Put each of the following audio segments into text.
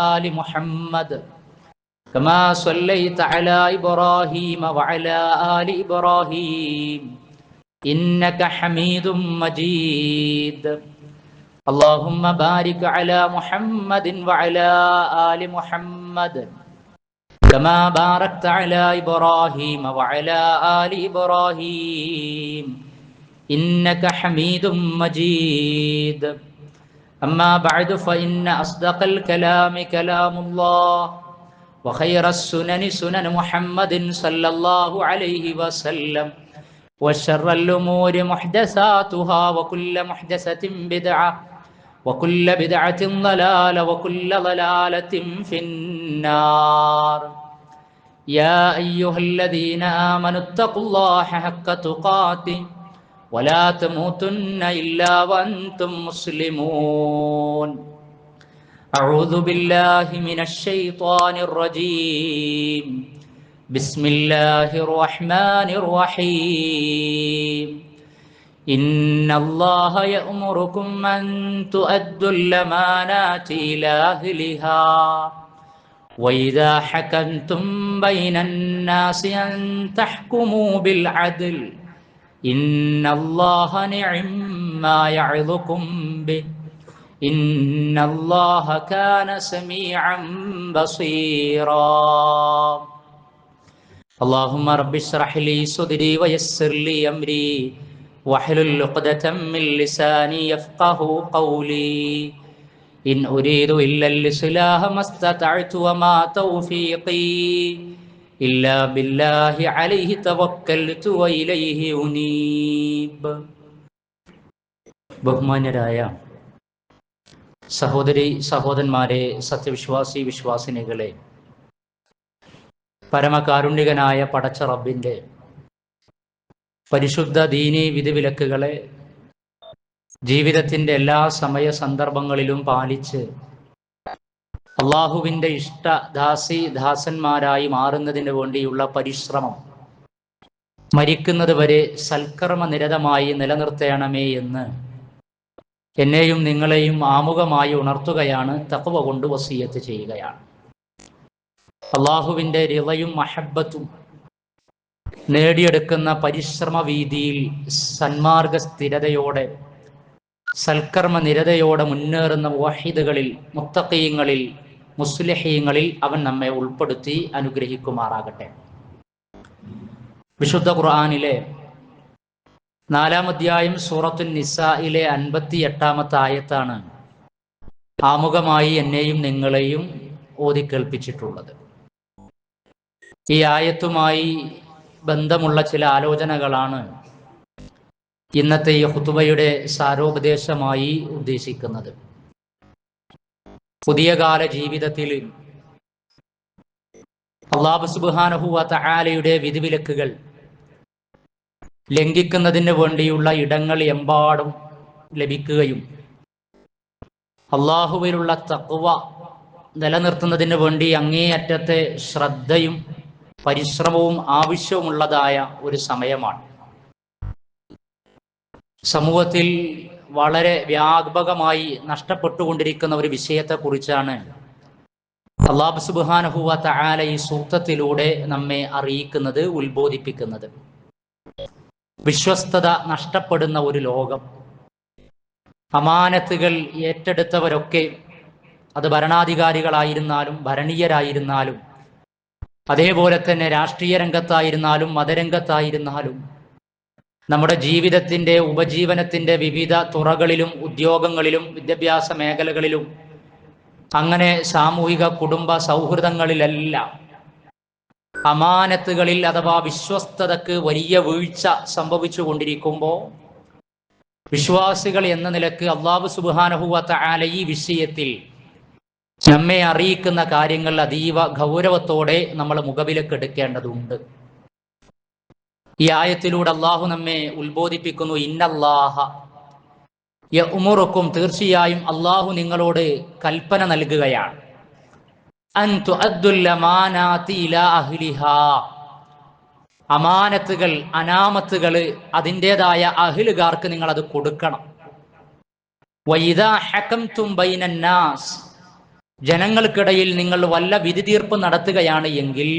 آل محمد كما صليت على إبراهيم وعلى آل إبراهيم إنك حميد مجيد. اللهم بارك على محمد وعلى آل محمد كما باركت على إبراهيم وعلى آل إبراهيم إنك حميد مجيد. أما بعد فإن أصدق الكلام كلام الله وخير السنن سنن محمد صلى الله عليه وسلم وشر الأمور محدثاتها وكل محدثة بدعة وكل بدعة ضلالة وكل ضلالة في النار. يا أيها الذين آمنوا اتقوا الله حق تقاته ولا تموتن إلا وأنتم مسلمون. أعوذ بالله من الشيطان الرجيم. بسم الله الرحمن الرحيم. إن الله يأمركم أن تؤدوا الأمانات إلى أهلها وإذا حكمتم بين الناس أن تحكموا بالعدل إن الله نعم ما يعظكم به إن الله كان سميعا بصيرا. اللهم رب اشرح لي صدري ويسر لي أمري واحلل عقدة من لساني يفقه قولي. إن أريد إلا الإصلاح ما استطعت وما توفيقي إلا بالله عليه توكلت وإليه أنيب. ബഹുമാന്യരായ സഹോദരി സഹോദരന്മാരെ, സത്യവിശ്വാസി വിശ്വാസിനികളെ, പരമകാരുണ്യകനായ പടച്ച റബ്ബിൻ്റെ പരിശുദ്ധ ദീനീ വിധിവിലക്കുകളെ ജീവിതത്തിൻ്റെ എല്ലാ സമയ സന്ദർഭങ്ങളിലും പാലിച്ച് അള്ളാഹുവിൻ്റെ ഇഷ്ട ദാസന്മാരായി മാറുന്നതിന് വേണ്ടിയുള്ള പരിശ്രമം മരിക്കുന്നത് വരെ സൽക്കർമ്മനിരതമായി നിലനിർത്തണമേ എന്ന് എന്നെയും നിങ്ങളെയും ആമുഖമായി ഉണർത്തുകയാണ്, തഖ്വ കൊണ്ട് വസിയത്ത് ചെയ്യുകയാണ്. അള്ളാഹുവിൻ്റെ റിളയും മഹബ്ബത്തും നേടിയെടുക്കുന്ന പരിശ്രമ വീതിയിൽ സന്മാർഗ സ്ഥിരതയോടെ സൽക്കർമ്മ നിരതയോടെ മുന്നേറുന്ന മുവഹിദുകളിൽ, മുത്തഖീങ്ങളിൽ, മുസ്ലിഹീങ്ങളിൽ അവൻ നമ്മെ ഉൾപ്പെടുത്തി അനുഗ്രഹിക്കുമാറാകട്ടെ. വിശുദ്ധ ഖുർആനിലെ 4-ാം അധ്യായം സൂറത്തുൻ നിസായിലെ 58-ാമത്തെ ആയത്താണ് ആമുഖമായി എന്നെയും നിങ്ങളെയും ഓതിക്കേൾപ്പിച്ചിട്ടുള്ളത്. ഈ ആയത്തുമായി ബന്ധമുള്ള ചില ആലോചനകളാണ് ഇന്നത്തെ ഈ ഖുതുബയുടെ സാരോപദേശമായി ഉദ്ദേശിക്കുന്നത്. പുതിയ കാല ജീവിതത്തിൽ അല്ലാഹു സുബ്ഹാനഹു വ തആലയുടെ വിധിവിലക്കുകൾ ലംഘിക്കുന്നതിന് വേണ്ടിയുള്ള ഇടങ്ങൾ എമ്പാടും ലഭിക്കുകയും അള്ളാഹുവിലുള്ള തഖ്വ നിലനിർത്തുന്നതിന് വേണ്ടി അങ്ങേയറ്റത്തെ ശ്രദ്ധയും പരിശ്രമവും ആവശ്യവുമുള്ളതായ ഒരു സമയമാണ്. സമൂഹത്തിൽ വളരെ വ്യാപകമായി നഷ്ടപ്പെട്ടുകൊണ്ടിരിക്കുന്ന ഒരു വിഷയത്തെക്കുറിച്ചാണ് അല്ലാഹു സുബ്ഹാനഹു വ തആല ഈ സൂക്തത്തിലൂടെ നമ്മെ അറിയിക്കുന്നത്, ഉത്ബോധിപ്പിക്കുന്നത്. വിശ്വസ്തത നഷ്ടപ്പെടുന്ന ഒരു ലോകം. അമാനത്തുകൾ ഏറ്റെടുത്തവരൊക്കെ, അത് ഭരണാധികാരികളായിരുന്നാലും ഭരണീയരായിരുന്നാലും അതേപോലെ തന്നെ രാഷ്ട്രീയ രംഗത്തായിരുന്നാലും മതരംഗത്തായിരുന്നാലും നമ്മുടെ ജീവിതത്തിൻ്റെ ഉപജീവനത്തിൻ്റെ വിവിധ തുറകളിലും ഉദ്യോഗങ്ങളിലും വിദ്യാഭ്യാസ മേഖലകളിലും അങ്ങനെ സാമൂഹിക കുടുംബ സൗഹൃദങ്ങളിലെല്ലാം അമാനത്തുകളിൽ അഥവാ വിശ്വസ്തതക്ക് വലിയ വീഴ്ച സംഭവിച്ചു കൊണ്ടിരിക്കുമ്പോൾ വിശ്വാസികൾ എന്ന നിലക്ക് അല്ലാഹു സുബ്ഹാനഹു വ തആല ഈ വിഷയത്തിൽ നമ്മെ അറിയിക്കുന്ന കാര്യങ്ങൾ അതീവ ഗൗരവത്തോടെ നമ്മൾ മുഖവിലേക്ക് എടുക്കേണ്ടതുണ്ട്. ഈ ആയത്തിലൂടെ അള്ളാഹു നമ്മെ ഉത്ബോധിപ്പിക്കുന്നു, ഇന്നല്ലാഹ യഅ്മുറുക്കും, തീർച്ചയായും അള്ളാഹു നിങ്ങളോട് കൽപ്പന നൽകുകയാണ്, അൻ തുഅദ്ദുൽ അമാനാതി ഇലാ അഹ്ലിഹാ, അമാനത്തുകൾ, അനാമത്തുകൾ അതിൻ്റെതായ അഹ്ലുകാർക്ക് നിങ്ങൾ അത് കൊടുക്കണം. വഇദാ ഹകംതും ബൈനന്നാസ്, ജനങ്ങൾക്കിടയിൽ നിങ്ങൾ വല്ല വിധി തീർപ്പ് നടത്തുകയാണ് എങ്കിൽ,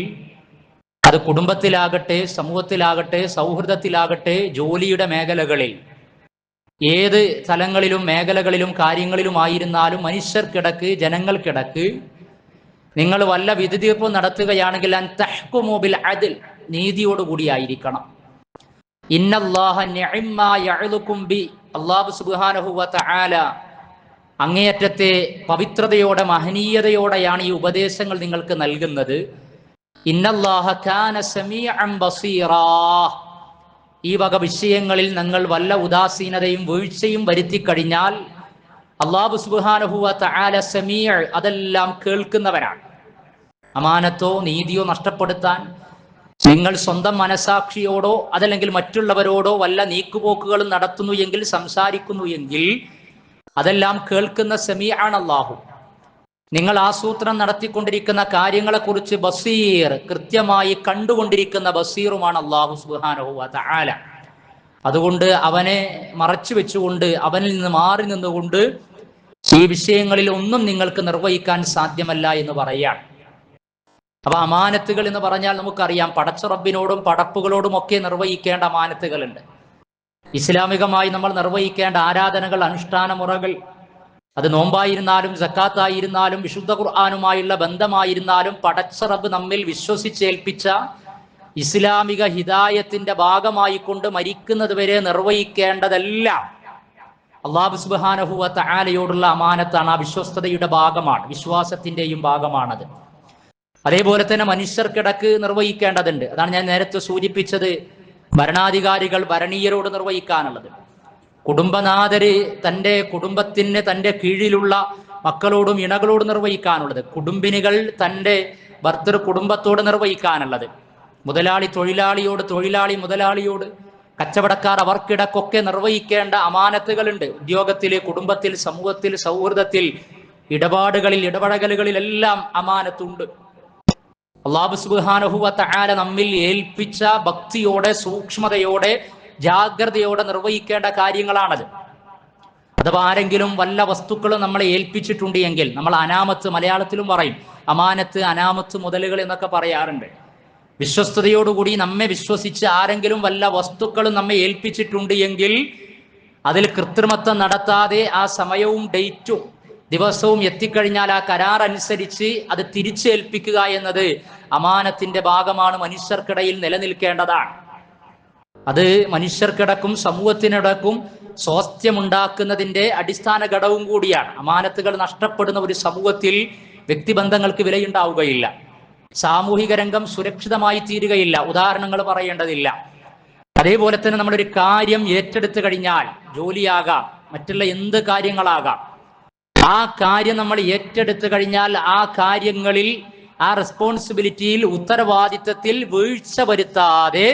അത് കുടുംബത്തിലാകട്ടെ, സമൂഹത്തിലാകട്ടെ, സൗഹൃദത്തിലാകട്ടെ, ജോലിയുടെ മേഖലകളിൽ, ഏത് സ്ഥലങ്ങളിലും മേഖലകളിലും കാര്യങ്ങളിലുമായിരുന്നാലും മനുഷ്യർക്കിടക്ക്, ജനങ്ങൾക്കിടക്ക് നിങ്ങൾ വല്ല വിധി തീർപ്പ് നടത്തുകയാണെങ്കിൽ അൻ തഹ്കുമു ബിൽ അദ്ൽ, നീതിയോടുകൂടിയായിരിക്കണം. ഇന്നല്ലാഹ നിഅമ്മാ യഅ്ലുകും ബി, അല്ലാഹു സുബ്ഹാനഹു വ തആല അങ്ങേയറ്റത്തെ പവിത്രതയോടെ മഹനീയതയോടെയാണ് ഈ ഉപദേശങ്ങൾ നിങ്ങൾക്ക് നൽകുന്നത്. ഇന്നല്ലാഹ കാന സമീഅൻ ബസീറാ, ഈ വക വിഷയങ്ങളിൽ നിങ്ങൾ വല്ല ഉദാസീനതയും വീഴ്ചയും വരുത്തി കഴിഞ്ഞാൽ അല്ലാഹു സുബ്ഹാനഹു വ തആല സമീഅ, അതെല്ലാം കേൾക്കുന്നവനാണ്. അമാനത്തോ നീതിയോ നഷ്ടപ്പെടുത്താൻ നിങ്ങൾ സ്വന്തം മനസാക്ഷിയോടോ അതല്ലെങ്കിൽ മറ്റുള്ളവരോടോ വല്ല നീക്കുപോക്കുകളും നടത്തുന്നു എങ്കിൽ, സംസാരിക്കുന്നു എങ്കിൽ, അതെല്ലാം കേൾക്കുന്ന സമീഅാണ് അല്ലാഹു. നിങ്ങൾ ആസൂത്രണം നടത്തിക്കൊണ്ടിരിക്കുന്ന കാര്യങ്ങളെക്കുറിച്ച് ബസീർ, കൃത്യമായി കണ്ടുകൊണ്ടിരിക്കുന്ന ബസീറുമാണ് അല്ലാഹു സുബ്ഹാനഹു വ തആല. അതുകൊണ്ട് അവനെ മറച്ചു വെച്ചുകൊണ്ട്, അവനിൽ നിന്ന് മാറി നിന്നുകൊണ്ട് ഈ വിഷയങ്ങളിൽ ഒന്നും നിങ്ങൾക്ക് നിർവഹിക്കാൻ സാധ്യമല്ല എന്ന് പറയാം. അപ്പൊ അമാനത്തുകൾ എന്ന് പറഞ്ഞാൽ നമുക്കറിയാം, പടച്ച റബ്ബിനോടും പടപ്പുകളോടും ഒക്കെ നിർവഹിക്കേണ്ട അമാനത്തുകളുണ്ട്. ഇസ്ലാമികമായി നമ്മൾ നിർവഹിക്കേണ്ട ആരാധനകൾ, അനുഷ്ഠാന മുറകൾ, അത് നോമ്പായിരുന്നാലും സക്കാത്തായിരുന്നാലും വിശുദ്ധ ഖുർആനുമായുള്ള ബന്ധമായിരുന്നാലും പടച്ച റബ്ബ് നമ്മിൽ വിശ്വസിച്ചേൽപ്പിച്ച ഇസ്ലാമിക ഹിദായത്തിന്റെ ഭാഗമായി കൊണ്ട് മരിക്കുന്നത് വരെ നിർവഹിക്കേണ്ടതെല്ലാം അല്ലാഹു സുബ്ഹാനഹു വ തആലയോടുള്ള അമാനത്താണ്. ആ വിശ്വസ്തതയുടെ ഭാഗമാണ്, വിശ്വാസത്തിന്റെയും ഭാഗമാണത്. അതേപോലെ തന്നെ മനുഷ്യർക്കിടക്ക് നിർവഹിക്കേണ്ടതുണ്ട്. അതാണ് ഞാൻ നേരത്തെ സൂചിപ്പിച്ചത്, ഭരണാധികാരികൾ ഭരണീയരോട് നിർവഹിക്കാനുള്ളത്. കുടുംബനാഥര് തൻ്റെ കുടുംബത്തിന്, തൻ്റെ കീഴിലുള്ള മക്കളോടും ഇണകളോട് നിർവഹിക്കാനുള്ളത്. കുടുംബിനികൾ തൻ്റെ ഭർത്തൃ കുടുംബത്തോട് നിർവഹിക്കാനുള്ളത്. മുതലാളി തൊഴിലാളിയോട്, തൊഴിലാളി മുതലാളിയോട്, കച്ചവടക്കാർ അവർക്കിടക്കൊക്കെ നിർവഹിക്കേണ്ട അമാനത്തുകളുണ്ട്. ഉദ്യോഗത്തിൽ, കുടുംബത്തിൽ, സമൂഹത്തിൽ, സൗഹൃദത്തിൽ, ഇടപാടുകളിൽ, ഇടപഴകലുകളിലെല്ലാം അമാനത്തുണ്ട്. അല്ലാഹു സുബ്ഹാനഹു വ തആല നമ്മിൽ ഏൽപ്പിച്ച ഭക്തിയോടെ, സൂക്ഷ്മതയോടെ, ജാഗ്രതയോടെ നിർവഹിക്കേണ്ട കാര്യങ്ങളാണത്. അഥവാ ആരെങ്കിലും വല്ല വസ്തുക്കളും നമ്മളെ ഏൽപ്പിച്ചിട്ടുണ്ട് എങ്കിൽ, നമ്മൾ അനാമത്ത്, മലയാളത്തിലും പറയും അമാനത്ത്, അനാമത്ത് മുതലുകൾ എന്നൊക്കെ പറയാറുണ്ട്. വിശ്വസ്തയോടുകൂടി നമ്മെ വിശ്വസിച്ച് ആരെങ്കിലും വല്ല വസ്തുക്കളും നമ്മെ ഏൽപ്പിച്ചിട്ടുണ്ട് എങ്കിൽ അതിൽ കൃത്രിമത്വം നടത്താതെ ആ സമയവും ഡേറ്റും ദിവസവും എത്തിക്കഴിഞ്ഞാൽ ആ കരാർ അനുസരിച്ച് അത് തിരിച്ചേൽപ്പിക്കുക എന്നത് അമാനത്തിന്റെ ഭാഗമാണ്, മനുഷ്യർക്കിടയിൽ നിലനിൽക്കേണ്ടതാണ്. അത് മനുഷ്യർക്കിടക്കും സമൂഹത്തിനിടക്കും സ്വാസ്ഥ്യമുണ്ടാക്കുന്നതിന്റെ അടിസ്ഥാന ഘടകവും കൂടിയാണ്. അമാനത്തുകൾ നഷ്ടപ്പെടുന്ന ഒരു സമൂഹത്തിൽ വ്യക്തിബന്ധങ്ങൾക്ക് വിലയുണ്ടാവുകയില്ല, സാമൂഹിക രംഗം സുരക്ഷിതമായി തീരുകയില്ല. ഉദാഹരണങ്ങൾ പറയേണ്ടതില്ല. അതേപോലെ തന്നെ നമ്മളൊരു കാര്യം ഏറ്റെടുത്തു കഴിഞ്ഞാൽ, ജോലിയാകാം, മറ്റുള്ള എന്ത് കാര്യങ്ങളാകാം, ആ കാര്യം നമ്മൾ ഏറ്റെടുത്തു കഴിഞ്ഞാൽ ആ കാര്യങ്ങളിൽ, ആ റെസ്പോൺസിബിലിറ്റിയിൽ, ഉത്തരവാദിത്തത്തിൽ വീഴ്ച വരുത്താതെ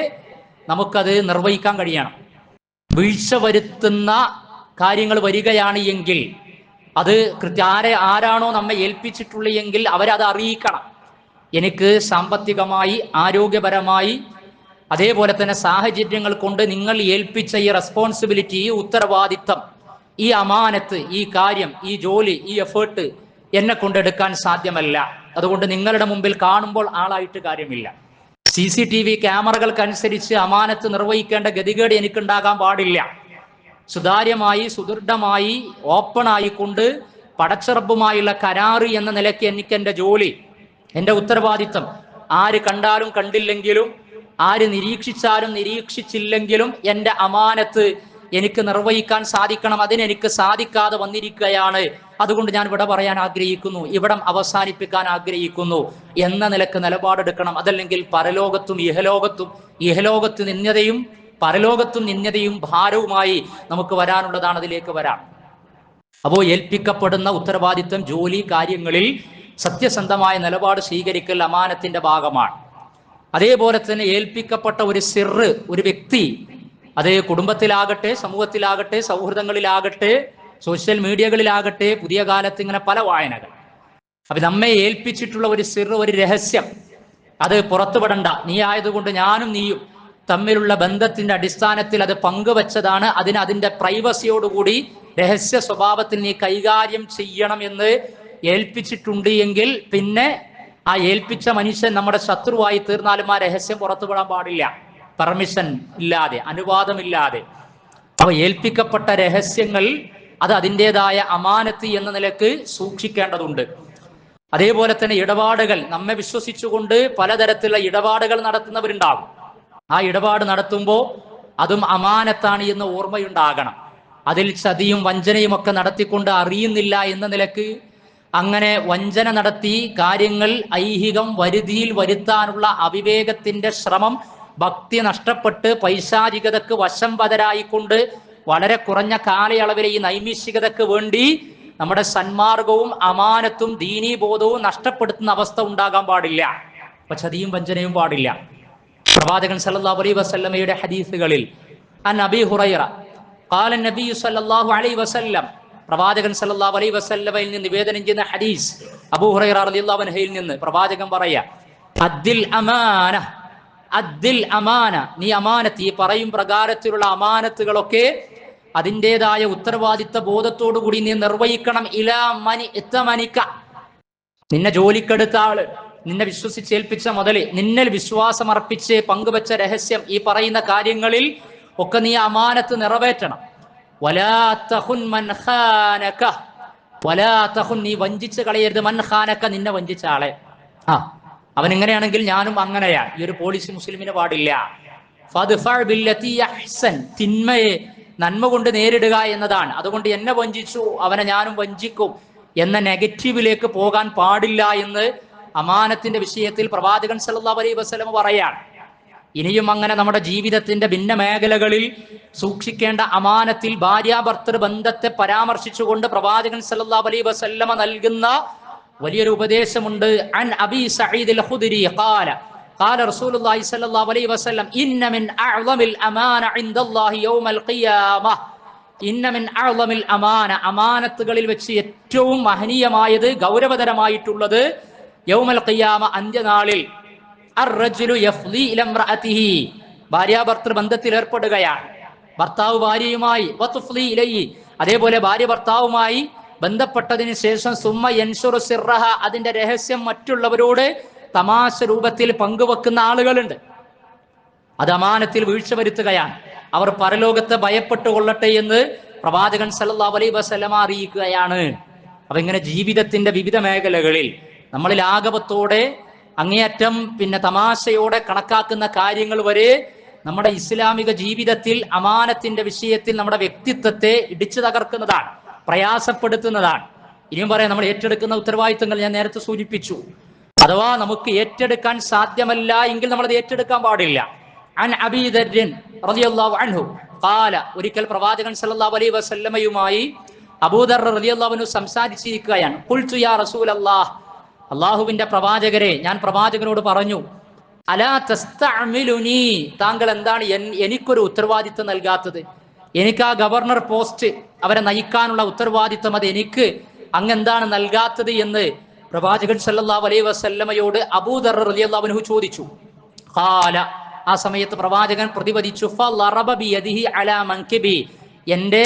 നമുക്കത് നിർവഹിക്കാൻ കഴിയണം. വീഴ്ച വരുത്തുന്ന കാര്യങ്ങൾ വരികയാണ് എങ്കിൽ അത് ആരാണോ നമ്മെ ഏൽപ്പിച്ചിട്ടുള്ളത് എങ്കിൽ അവരത് അറിയിക്കണം. എനിക്ക് സാമ്പത്തികമായി, ആരോഗ്യപരമായി, അതേപോലെ തന്നെ സാഹചര്യങ്ങൾ കൊണ്ട് നിങ്ങൾ ഏൽപ്പിച്ച ഈ റെസ്പോൺസിബിലിറ്റി, ഈ ഉത്തരവാദിത്തം, ഈ അമാനത്ത്, ഈ കാര്യം, ഈ ജോലി, ഈ എഫേർട്ട് എന്നെ കൊണ്ടെടുക്കാൻ സാധ്യമല്ല. അതുകൊണ്ട് നിങ്ങളുടെ മുമ്പിൽ കാണുമ്പോൾ ആളായിട്ട് കാര്യമില്ല. CCTV ക്യാമറകൾക്കനുസരിച്ച് അമാനത്ത് നിർവഹിക്കേണ്ട ഗതികേട് എനിക്കുണ്ടാകാൻ പാടില്ല. സുതാര്യമായി, സുദൃഢമായി, ഓപ്പൺ ആയിക്കൊണ്ട് പടച്ചറബുമായുള്ള കരാറ് എന്ന നിലയ്ക്ക് എനിക്ക് എൻ്റെ ജോലി, എൻ്റെ ഉത്തരവാദിത്തം, ആര് കണ്ടാലും കണ്ടില്ലെങ്കിലും, ആര് നിരീക്ഷിച്ചാലും നിരീക്ഷിച്ചില്ലെങ്കിലും എൻ്റെ അമാനത്ത് എനിക്ക് നിർവഹിക്കാൻ സാധിക്കണം. അതിനെനിക്ക് സാധിക്കാതെ വന്നിരിക്കുകയാണ്. അതുകൊണ്ട് ഞാൻ ഇവിടെ പറയാൻ ആഗ്രഹിക്കുന്നു, ഇവിടം അവസാനിപ്പിക്കാൻ ആഗ്രഹിക്കുന്നു എന്ന നിലക്ക് നിലപാടെടുക്കണം. അതല്ലെങ്കിൽ പരലോകത്തും ഇഹലോകത്ത് നിന്യതയും പരലോകത്തും നിന്യതയും ഭാരവുമായി നമുക്ക് വരാനുള്ളതാണ്. അതിലേക്ക് വരാം. അപ്പോൾ ഏൽപ്പിക്കപ്പെടുന്ന ഉത്തരവാദിത്വം, ജോലി കാര്യങ്ങളിൽ സത്യസന്ധമായ നിലപാട് സ്വീകരിക്കൽ അമാനത്തിന്റെ ഭാഗമാണ്. അതേപോലെ തന്നെ ഏൽപ്പിക്കപ്പെട്ട ഒരു സിർറ്, ഒരു വ്യക്തി, അത് കുടുംബത്തിലാകട്ടെ, സമൂഹത്തിലാകട്ടെ, സൗഹൃദങ്ങളിലാകട്ടെ, സോഷ്യൽ മീഡിയകളിലാകട്ടെ, പുതിയ കാലത്ത് ഇങ്ങനെ പല വായനകൾ. അപ്പൊ നമ്മെ ഏൽപ്പിച്ചിട്ടുള്ള ഒരു സിർ, ഒരു രഹസ്യം, അത് പുറത്തുവിടണ്ട. നീ ആയതുകൊണ്ട് ഞാനും നീയും തമ്മിലുള്ള ബന്ധത്തിന്റെ അടിസ്ഥാനത്തിൽ അത് പങ്കുവച്ചതാണ്. അതിന് അതിന്റെ പ്രൈവസിയോടുകൂടി രഹസ്യ സ്വഭാവത്തിൽ നീ കൈകാര്യം ചെയ്യണം എന്ന് ഏൽപ്പിച്ചിട്ടുണ്ട് എങ്കിൽ പിന്നെ ആ ഏൽപ്പിച്ച മനുഷ്യൻ നമ്മുടെ ശത്രുവായി തീർന്നാലും ആ രഹസ്യം പുറത്തുവിടാൻ പാടില്ല, പെർമിഷൻ ഇല്ലാതെ, അനുവാദമില്ലാതെ. അപ്പൊ ഏൽപ്പിക്കപ്പെട്ട രഹസ്യങ്ങൾ അത് അതിൻ്റെതായ അമാനത്ത് എന്ന നിലക്ക് സൂക്ഷിക്കേണ്ടതുണ്ട്. അതേപോലെ തന്നെ ഇടപാടുകൾ, നമ്മെ വിശ്വസിച്ചുകൊണ്ട് പലതരത്തിലുള്ള ഇടപാടുകൾ നടത്തുന്നവരുണ്ടാകും. ആ ഇടപാട് നടത്തുമ്പോൾ അതും അമാനത്താണ് എന്ന് ഓർമ്മയുണ്ടാകണം. അതിൽ ചതിയും വഞ്ചനയും ഒക്കെ നടത്തിക്കൊണ്ട് അറിയുന്നില്ല എന്ന നിലക്ക് അങ്ങനെ വഞ്ചന നടത്തി കാര്യങ്ങൾ ഐഹികം വരുതിയിൽ വരുത്താനുള്ള അവിവേകത്തിന്റെ ശ്രമം, ഭക്തി നഷ്ടപ്പെട്ട് പൈശാചികതക്ക് വശംവദരായിക്കൊണ്ട് വളരെ കുറഞ്ഞ കാലയളവിലെ ഈ നൈമിഷികതക്ക് വേണ്ടി നമ്മുടെ സന്മാർഗവും അമാനത്തും ദീനീബോധവും നഷ്ടപ്പെടുത്തുന്ന അവസ്ഥ ഉണ്ടാകാൻ പാടില്ല. അപ്പൊ ചതിയും വഞ്ചനയും പാടില്ല. പ്രവാചകൻ സല്ലല്ലാഹു അലൈഹി വസല്ലമയുടെ ഹദീസുകളിൽ അൻ അബീ ഹുറൈറ ഖാല നബി സല്ലല്ലാഹു അലൈഹി വസല്ലം, പ്രവാചകൻ സല്ലല്ലാഹു അലൈഹി വസല്ലമയിൽ നിന്ന് നിവേദനം ചെയ്യുന്ന ഹദീസ്, അബൂ ഹുറൈറ റളിയല്ലാഹു അൻഹുവിൽ നിന്ന് പ്രവാചകൻ പറയാ, അദ്ദിൽ അമാന, അദ്ദിൽ അമാന, നീ അമാനത്ത്, ഈ പറയും പ്രകാരത്തിലുള്ള അമാനത്തുകളൊക്കെ അതിൻ്റെതായ ഉത്തരവാദിത്ത ബോധത്തോടു കൂടി നീ നിർവഹിക്കണം. ഇലാ മനി ഇത്തമനിക്ക, നിന്നെ ജോലിക്കെടുത്ത ആള്, നിന്നെ വിശ്വസിച്ചേൽപ്പിച്ച മുതല്, നിന്നിൽ വിശ്വാസം അർപ്പിച്ച് പങ്കുവെച്ച രഹസ്യം, ഈ പറയുന്ന കാര്യങ്ങളിൽ ഒക്കെ നീ അമാനത്ത് നിറവേറ്റണം. വലാ തഖുൻ മൻ ഖാനക, വലാ തഖുൻ, നീ വഞ്ചിച്ച് കളയരുത്, മൻ ഖാനക, നിന്നെ വഞ്ചിച്ച ആളെ. അവൻ എങ്ങനെയാണെങ്കിൽ ഞാനും അങ്ങനെയാണ്. ഈ ഒരു പോളിസി മുസ്ലിമിന് പാടില്ല. ഫദ്ഫഅ ബില്ലതി അഹ്സൻ, തിന്മയെ നന്മ കൊണ്ട് നേരിടുക എന്നതാണ്. അതുകൊണ്ട് എന്നെ വഞ്ചിച്ചു, അവനെ ഞാനും വഞ്ചിക്കും എന്ന നെഗറ്റീവിലേക്ക് പോകാൻ പാടില്ല എന്ന് അമാനത്തിന്റെ വിഷയത്തിൽ പ്രവാചകൻ സല്ലല്ലാഹു അലൈഹി വസല്ലം പറയാണ്. ഇനിയും അങ്ങനെ നമ്മുടെ ജീവിതത്തിന്റെ ഭിന്ന മേഖലകളിൽ സൂക്ഷിക്കേണ്ട അമാനത്തിൽ ഭാര്യാഭർത്തൃ ബന്ധത്തെ പരാമർശിച്ചുകൊണ്ട് പ്രവാചകൻ സല്ലല്ലാഹു അലൈഹി വസല്ലം നൽകുന്ന വലിയൊരു ഉപദേശമുണ്ട്. അൻ അബീ സഈദ് അൽ ഖുദരി ഖാല ഖാല റസൂലുള്ളാഹി സ്വല്ലല്ലാഹു അലൈഹി വസല്ലം, ഇന്ന മിൻ അഅ്ളമിൽ അമാന ഇൻദല്ലാഹി യൗമൽ ഖിയാമ, ഇന്ന മിൻ അഅ്ളമിൽ അമാന, അമാനത്തുകളിൽ വെച്ച് ഏറ്റവും മഹനീയമായത്, ഗൗരവതരമായിട്ടുള്ളത്, യൗമൽ ഖിയാമ, അന്ത്യനാളിൽ, അർറജുലു യഫ്ളി ഇല ഇംറഅതിഹി, ഭാര്യാഭർത്തൃ ബന്ധത്തിൽ ഏർപ്പെടുകയാണ്, ഭർത്താവ് ഭാര്യയുമായി, വതുഫ്ളി ഇലൈഹി, അതേപോലെ ഭാര്യ ഭർത്താവുമായി ബന്ധപ്പെട്ടതിന് ശേഷം സുമ്മ യൻഷുറു സിർറഹ, അതിന്റെ രഹസ്യം മറ്റുള്ളവരോട് തമാശ രൂപത്തിൽ പങ്കുവെക്കുന്ന ആളുകളുണ്ട്. അത് അമാനത്തിൽ വീഴ്ച വരുത്തുകയാണ്. അവർ പരലോകത്തെ ഭയപ്പെട്ടുകൊള്ളട്ടെ എന്ന് പ്രവാചകൻ സല്ലല്ലാഹു അലൈഹി വസല്ലമ അറിയിക്കുകയാണ്. അപ്പൊ ഇങ്ങനെ ജീവിതത്തിന്റെ വിവിധ മേഖലകളിൽ നമ്മളിൽ ആഗമത്തോടെ അങ്ങേയറ്റം തമാശയോടെ കണക്കാക്കുന്ന കാര്യങ്ങൾ വരെ നമ്മുടെ ഇസ്ലാമിക ജീവിതത്തിൽ അമാനത്തിന്റെ വിഷയത്തിൽ നമ്മുടെ വ്യക്തിത്വത്തെ ഇടിച്ചു തകർക്കുന്നതാണ്, പ്രയാസപ്പെടുത്തുന്നതാണ്. ഇനിയും പറയാം, നമ്മൾ ഏറ്റെടുക്കുന്ന ഉത്തരവാദിത്തങ്ങൾ ഞാൻ നേരത്തെ സൂചിപ്പിച്ചു. അഥവാ നമുക്ക് ഏറ്റെടുക്കാൻ സാധ്യമല്ല എങ്കിൽ നമ്മളത് ഏറ്റെടുക്കാൻ പാടില്ല. അൻ അബീ ദർരിൻ റളിയല്ലാഹു അൻഹു ഖാല, ഒരിക്കൽ പ്രവാചകൻ സല്ലല്ലാഹു അലൈഹി വസല്ലമയുമായി അബൂദർ റളിയല്ലാഹു അൻഹു സംസാരിച്ചിരിക്കുകയാണ്. ഖുൽതു യാ റസൂലല്ലാഹ്, അള്ളാഹുവിന്റെ പ്രവാചകരെ, ഞാൻ പ്രവാചകനോട് പറഞ്ഞു, അലാ തസ്തഅ്മിലുനി, താങ്കൾ എന്താണ് എനിക്കൊരു ഉത്തരവാദിത്തം നൽകാത്തത്? എനിക്ക് ആ ഗവർണർ പോസ്റ്റ്, അവരെ നയിക്കാനുള്ള ഉത്തരവാദിത്തം, അത് എനിക്ക് അങ്ങ് എന്താണ് നൽകാത്തത് എന്ന് പ്രവാചകൻ സല്ലല്ലാഹു അലൈഹി വസല്ലമയോട് അബൂദർ റളിയല്ലാഹു അൻഹു ചോദിച്ചു. ഖാല, ആ സമയത്ത് പ്രവാചകൻ പ്രതിപദിച്ചു, ഫളറബ ബിയദിഹി അലാ മൻകിബി, എന്റെ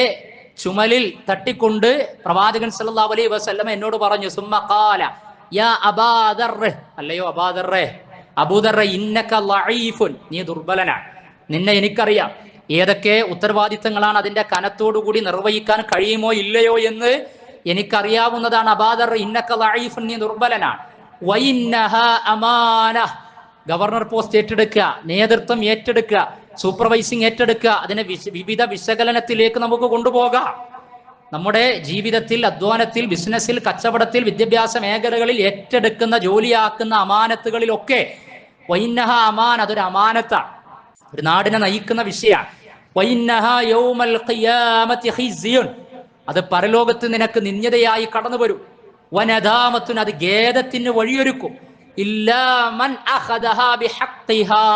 ചുമലിൽ തട്ടിക്കൊണ്ട് പ്രവാചകൻ സല്ലല്ലാഹു അലൈഹി വസല്ലമ എന്നോട് പറഞ്ഞു, സുമ്മ ഖാല യാ അബാദർ, അല്ലയോ അബാദർറെ, അബൂദർറെ, ഇന്നക ലഈഫുൻ, നീ ദുർബലനാണ്, നിന്നെ എനിക്കറിയാം, ഏതൊക്കെ ഉത്തരവാദിത്തങ്ങളാണ് അതിന്റെ കനത്തോടുകൂടി നിർവഹിക്കാൻ കഴിയുമോ ഇല്ലയോ എന്ന് എനിക്കറിയാവുന്നതാണ്. അബാദർ, ഇന്നക ലഈഫുൻ, നീ ദുർബലനാണ്. വഇന്നഹാ അമാന, ഗവർണർ പോസ്റ്റ് ഏറ്റെടുക്കുക, നേതൃത്വം ഏറ്റെടുക്കുക, സൂപ്പർവൈസിങ് ഏറ്റെടുക്കുക, അതിനെ വിവിധ വിശകലനത്തിലേക്ക് നമുക്ക് കൊണ്ടുപോകാം. നമ്മുടെ ജീവിതത്തിൽ, അധ്വാനത്തിൽ, ബിസിനസ്സിൽ, കച്ചവടത്തിൽ, വിദ്യാഭ്യാസ മേഖലകളിൽ ഏറ്റെടുക്കുന്ന, ജോലിയാക്കുന്ന അമാനത്തുകളിലൊക്കെ വൈന്നഹ അമാന, അതൊരു അമാനത്താണ്, ഒരു നാടിനെ നയിക്കുന്ന വിഷയമാണ്. വൈന്നഹ യൗമൽ ഖിയാമത്തി ഖിസ്യുൻ, അത് പരലോകത്ത് നിനക്ക് നിന്യതയായി കടന്നു വരും. വനദാമത്തുൻ, അത് ഖേദത്തിന് വഴിയൊരുക്കും. ഇല്ലാ മൻ അഖദഹാ ബിഹഖ്ഖിഹാ,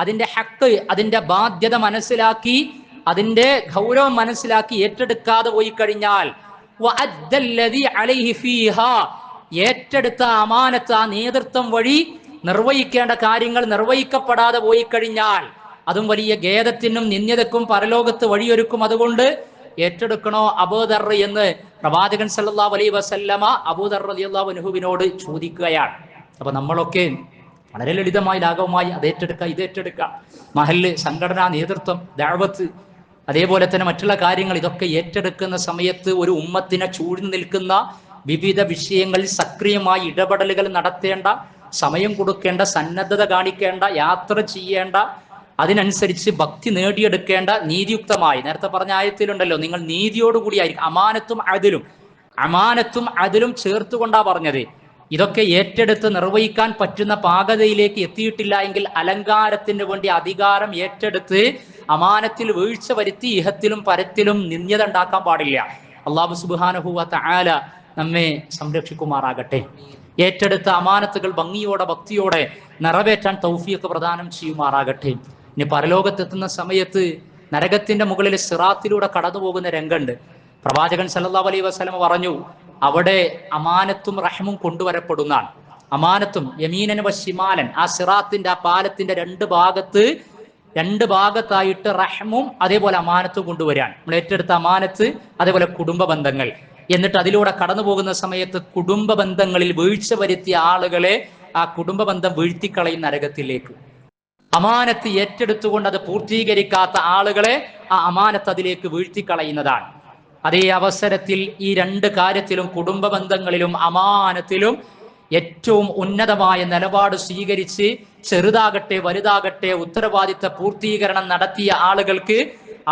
അതിന്റെ ഹക്ക്, അതിന്റെ ബാധ്യത മനസ്സിലാക്കി, അതിന്റെ ഗൗരവം മനസ്സിലാക്കി ഏറ്റെടുക്കാതെ പോയി കഴിഞ്ഞാൽ, വഅദ്ദല്ലദി അലൈഹി ഫീഹാ, ഏറ്റെടുത്ത അമാനത്ത്, ആ നേതൃത്വം വഴി നിർവഹിക്കേണ്ട കാര്യങ്ങൾ നിർവഹിക്കപ്പെടാതെ പോയി കഴിഞ്ഞാൽ അതും വലിയ ഖേദത്തിനും നിന്ദ്യതക്കും പരലോകത്ത് വഴിയൊരുക്കും. അതുകൊണ്ട് ഏറ്റെടുക്കണോ അബൂദർ എന്ന് പ്രവാചകൻ സല്ലല്ലാഹു അലൈഹി വസല്ലമ അബൂദർ റളിയല്ലാഹു അൻഹുവിനോട് ചോദിക്കുകയാണ്. അപ്പൊ നമ്മളൊക്കെ വളരെ ലളിതമായി ലാഘവമായി അത് ഏറ്റെടുക്കുക, ഇത് ഏറ്റെടുക്കുക, മഹല്ല്, സംഘടനാ നേതൃത്വം, ദഅവത്ത്, അതേപോലെ തന്നെ മറ്റുള്ള കാര്യങ്ങൾ ഇതൊക്കെ ഏറ്റെടുക്കുന്ന സമയത്ത് ഒരു ഉമ്മത്തിനെ ചൂഴ്ന്നു നിൽക്കുന്ന വിവിധ വിഷയങ്ങളിൽ സക്രിയമായി ഇടപെടലുകൾ നടത്തേണ്ട, സമയം കൊടുക്കേണ്ട, സന്നദ്ധത കാണിക്കേണ്ട, യാത്ര ചെയ്യേണ്ട, അതിനനുസരിച്ച് ഭക്തി നേടിയെടുക്കേണ്ട, നീതിയുക്തമായി, നേരത്തെ പറഞ്ഞ ആയത്തിലുണ്ടല്ലോ, നിങ്ങൾ നീതിയോടുകൂടിയായിരിക്കും. അമാനത്തും അതിലും ചേർത്തുകൊണ്ടാ പറഞ്ഞത്. ഇതൊക്കെ ഏറ്റെടുത്ത് നിർവഹിക്കാൻ പറ്റുന്ന പാകതയിലേക്ക് എത്തിയിട്ടില്ല എങ്കിൽ അലങ്കാരത്തിന് വേണ്ടി അധികാരം ഏറ്റെടുത്ത് അമാനത്തിൽ വീഴ്ച വരുത്തി ഇഹത്തിലും പരത്തിലും നിന്ദ്യത ഉണ്ടാക്കാൻ പാടില്ല. അല്ലാഹു സുബ്ഹാനഹു വ തആല നമ്മെ സംരക്ഷിക്കുമാറാകട്ടെ. ഏറ്റെടുത്ത അമാനത്തുകൾ ഭംഗിയോടെ ഭക്തിയോടെ നിറവേറ്റാൻ തൗഫീഖ് പ്രദാനം ചെയ്യുമാറാകട്ടെ. ഇനി പരലോകത്തെത്തുന്ന സമയത്ത് നരകത്തിന്റെ മുകളിൽ സിറാത്തിലൂടെ കടന്നു പോകുന്ന രംഗമുണ്ട്. പ്രവാചകൻ സല്ലല്ലാഹു അലൈഹി വസല്ലം പറഞ്ഞു, അവിടെ അമാനത്തും റഹ്മും കൊണ്ടുവരപ്പെടുന്നതാണ്. അമാനത്തും യമീനൻ വശിമാലൻ, ആ സിറാത്തിന്റെ, ആ പാലത്തിന്റെ രണ്ട് ഭാഗത്തായിട്ട് റഹ്മും അതേപോലെ അമാനത്തും കൊണ്ടുവരാൻ. നമ്മൾ ഏറ്റെടുത്ത അമാനത്ത്, അതേപോലെ കുടുംബ ബന്ധങ്ങൾ. എന്നിട്ട് അതിലൂടെ കടന്നു പോകുന്ന സമയത്ത് കുടുംബ ബന്ധങ്ങളിൽ വീഴ്ച വരുത്തിയ ആളുകളെ ആ കുടുംബ ബന്ധം വീഴ്ത്തിക്കളയും നരകത്തിലേക്ക്. അമാനത്ത് ഏറ്റെടുത്തുകൊണ്ട് അത് പൂർത്തീകരിക്കാത്ത ആളുകളെ ആ അമാനത്ത് അതിലേക്ക് വീഴ്ത്തിക്കളയുന്നതാണ്. അതേ അവസരത്തിൽ ഈ രണ്ട് കാര്യത്തിലും, കുടുംബ ബന്ധങ്ങളിലും അമാനത്തിലും ഏറ്റവും ഉന്നതമായ നിലപാട് സ്വീകരിച്ച് ചെറുതാകട്ടെ വലുതാകട്ടെ ഉത്തരവാദിത്ത പൂർത്തീകരണം നടത്തിയ ആളുകൾക്ക്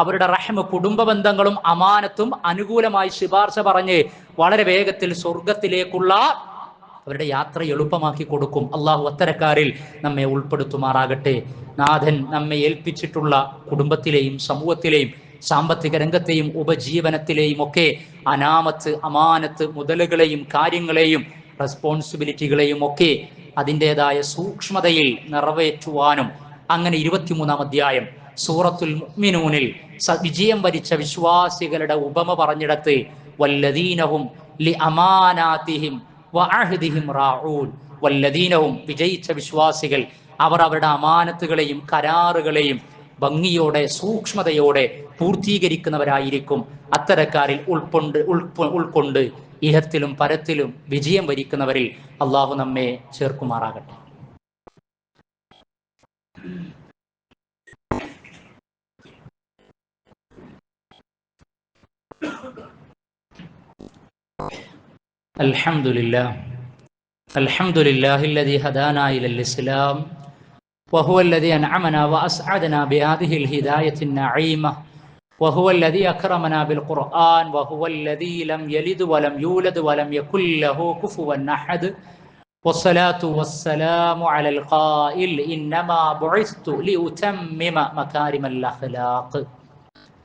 അവരുടെ റഹ്മ, കുടുംബ ബന്ധങ്ങളും അമാനത്തും അനുകൂലമായി ശുപാർശ പറഞ്ഞ് വളരെ വേഗത്തിൽ സ്വർഗത്തിലേക്കുള്ള അവരുടെ യാത്ര എളുപ്പമാക്കി കൊടുക്കും. അള്ളാഹു അത്തരക്കാരിൽ നമ്മെ ഉൾപ്പെടുത്തുമാറാകട്ടെ. നാഥൻ നമ്മെ ഏൽപ്പിച്ചിട്ടുള്ള കുടുംബത്തിലെയും സമൂഹത്തിലെയും സാമ്പത്തിക രംഗത്തെയും ഉപജീവനത്തിലെയും ഒക്കെ അനാമത്ത്, അമാനത്ത്, മുതലുകളെയും കാര്യങ്ങളെയും റെസ്പോൺസിബിലിറ്റികളെയും ഒക്കെ അതിൻ്റെതായ സൂക്ഷ്മതയിൽ നിറവേറ്റുവാനും, അങ്ങനെ 23-ാം അധ്യായം സൂറത്തുൽ മുഅ്മിനൂനിൽ വിജയം വരിച്ച വിശ്വാസികളുടെ ഉപമ പറഞ്ഞിടത്ത് വല്ലദീനഹും ലി അമാനാതിഹിം വഅഹ്ദിഹിം റാഊൻ, വല്ലദീനഹും വിജയിച്ച വിശ്വാസികൾ, അവർ അവരുടെ അമാനത്തുകളെയും കരാറുകളെയും ഭംഗിയോടെ സൂക്ഷ്മതയോടെ പൂർത്തീകരിക്കുന്നവരായിരിക്കും. അത്തരക്കാരിൽ ഉൾക്കൊണ്ട് ഇഹത്തിലും പരത്തിലും വിജയം വരിക്കുന്നവരിൽ അള്ളാഹു നമ്മെ ചേർക്കുമാറാകട്ടെ. അൽഹംദുലില്ലാഹില്ലദീ ഹദാനാ ഇലൽ ഇസ്ലാം وهو الذي أنعمنا وأسعدنا بهذه الهداية النعيمة وهو الذي أكرمنا بالقرآن وهو الذي لم يلد ولم يولد ولم يكن له كفوا أحد والصلاة والسلام على القائل إنما بعثت لأتمم مكارم الأخلاق.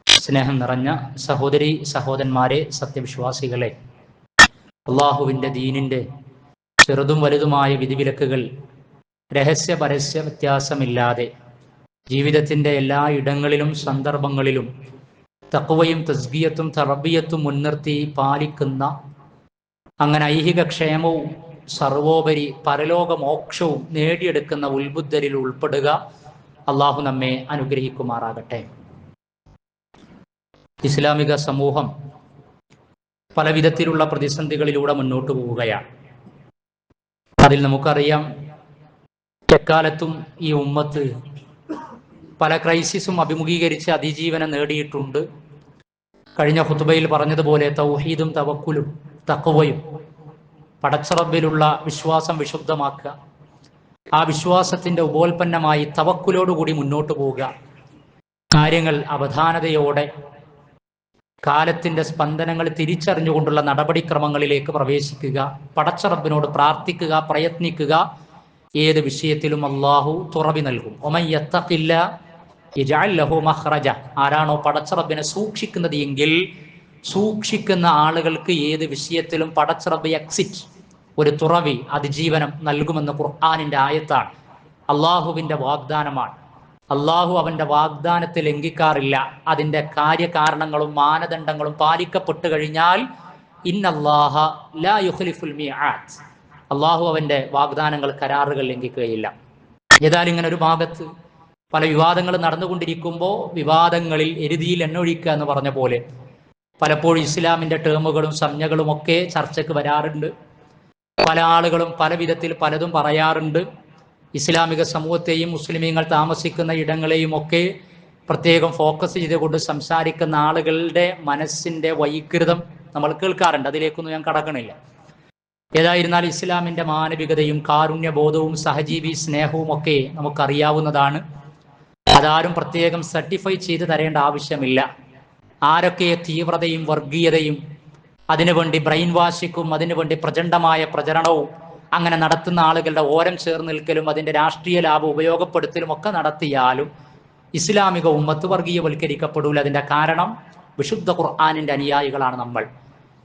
സ്നേഹം നിറഞ്ഞ സഹോദരി സഹോദരന്മാരെ, സത്യവിശ്വാസികളെ, അള്ളാഹുവിൻ്റെ ദീനിൻ്റെ ചെറുതും വലുതുമായ വിധിവിലക്കുകൾ രഹസ്യ പരസ്യ വ്യത്യാസമില്ലാതെ ജീവിതത്തിൻ്റെ എല്ലാ ഇടങ്ങളിലും സന്ദർഭങ്ങളിലും തഖ്വയും തസ്കിയത്തും തറബിയത്തും മുൻനിർത്തി പാലിക്കുന്ന, അങ്ങനെ ഐഹിക ക്ഷേമവും സർവോപരി പരലോക മോക്ഷവും നേടിയെടുക്കുന്ന ഉത്ബുദ്ധരിൽ ഉൾപ്പെടുക. അള്ളാഹു നമ്മെ അനുഗ്രഹിക്കുമാറാകട്ടെ. ഇസ്ലാമിക സമൂഹം പല വിധത്തിലുള്ള പ്രതിസന്ധികളിലൂടെ മുന്നോട്ട് പോവുകയാണ്. അതിൽ നമുക്കറിയാം, എക്കാലത്തും ഈ ഉമ്മത്ത് പല ക്രൈസിസും അഭിമുഖീകരിച്ച് അതിജീവനം നേടിയിട്ടുണ്ട്. കഴിഞ്ഞ ഖുതുബയിൽ പറഞ്ഞതുപോലെ തൗഹീദും തവക്കുലും തഖ്വയും, പടച്ചറബിലുള്ള വിശ്വാസം വിശുദ്ധമാക്കുക, ആ വിശ്വാസത്തിന്റെ ഉപോൽപ്പന്നമായി തവക്കുലോടുകൂടി മുന്നോട്ട് പോവുക, കാര്യങ്ങൾ അവധാനതയോടെ കാലത്തിന്റെ സ്പന്ദനങ്ങൾ തിരിച്ചറിഞ്ഞുകൊണ്ടുള്ള നടപടിക്രമങ്ങളിലേക്ക് പ്രവേശിക്കുക, പടച്ചറബിനോട് പ്രാർത്ഥിക്കുക, പ്രയത്നിക്കുക. ഏത് വിഷയത്തിലും അള്ളാഹു തുറവി നൽകും. ഒമൻ യത്തഖില്ലാ യജ്അൽ ലഹു മഖ്റജ. ആരാണോ പടച്ചറബിനെ സൂക്ഷിക്കുന്നത് എങ്കിൽ സൂക്ഷിക്കുന്ന ആളുകൾക്ക് ഏത് വിഷയത്തിലും പടച്ചറബ് എക്സിറ്റ്, ഒരു തുറവി, അതിജീവനം നൽകുമെന്ന് ഖുർആനിന്റെ ആയത്താണ്. അള്ളാഹുവിന്റെ വാഗ്ദാനമാണ്. അള്ളാഹു അവന്റെ വാഗ്ദാനത്തെ ലംഘിക്കാറില്ല. അതിന്റെ കാര്യകാരണങ്ങളും മാനദണ്ഡങ്ങളും പാലിക്കപ്പെട്ടു കഴിഞ്ഞാൽ ഇന്നല്ലാഹ ലാ യുഖ്ലിഫുൽ മിആദ്, അള്ളാഹു അവന്റെ വാഗ്ദാനങ്ങൾ, കരാറുകൾ ലംഘിക്കുകയില്ല. ഏതായാലും ഇങ്ങനെ ഒരു ഭാഗത്ത് പല വിവാദങ്ങൾ നടന്നുകൊണ്ടിരിക്കുമ്പോൾ വിവാദങ്ങളിൽ എരുതിയിൽ എണ്ണൊഴിക്കുക എന്ന് പറഞ്ഞ പോലെ പലപ്പോഴും ഇസ്ലാമിൻ്റെ ടേമുകളും സംജ്ഞകളും ഒക്കെ ചർച്ചയ്ക്ക് വരാറുണ്ട്. പല ആളുകളും പല വിധത്തിൽ പലതും പറയാറുണ്ട്. ഇസ്ലാമിക സമൂഹത്തെയും മുസ്ലിമീങ്ങൾ താമസിക്കുന്ന ഇടങ്ങളെയും ഒക്കെ പ്രത്യേകം ഫോക്കസ് ചെയ്തുകൊണ്ട് സംസാരിക്കുന്ന ആളുകളുടെ മനസ്സിൻ്റെ വൈകൃതം നമ്മൾ കേൾക്കാറുണ്ട്. അതിലേക്കൊന്നും ഞാൻ കടക്കണില്ല. ഏതായിരുന്നാൽ ഇസ്ലാമിൻ്റെ മാനവികതയും കാരുണ്യബോധവും സഹജീവി സ്നേഹവും ഒക്കെ നമുക്കറിയാവുന്നതാണ്. അതാരും പ്രത്യേകം സർട്ടിഫൈ ചെയ്ത് തരേണ്ട ആവശ്യമില്ല. ആരൊക്കെ തീവ്രതയും വർഗീയതയും അതിനുവേണ്ടി ബ്രെയിൻ വാഷിക്കും അതിനുവേണ്ടി പ്രചണ്ഡമായ പ്രചരണവും അങ്ങനെ നടത്തുന്ന ആളുകളുടെ ഓരം ചേർന്ന് നിൽക്കലും അതിൻ്റെ രാഷ്ട്രീയ ലാഭം ഉപയോഗപ്പെടുത്തലും ഒക്കെ നടത്തിയാലും ഇസ്ലാമിക ഉമ്മത്ത് വർഗീയവൽക്കരിക്കപ്പെടൂല. അതിൻ്റെ കാരണം വിശുദ്ധ ഖുർആനിൻ്റെ അനുയായികളാണ് നമ്മൾ.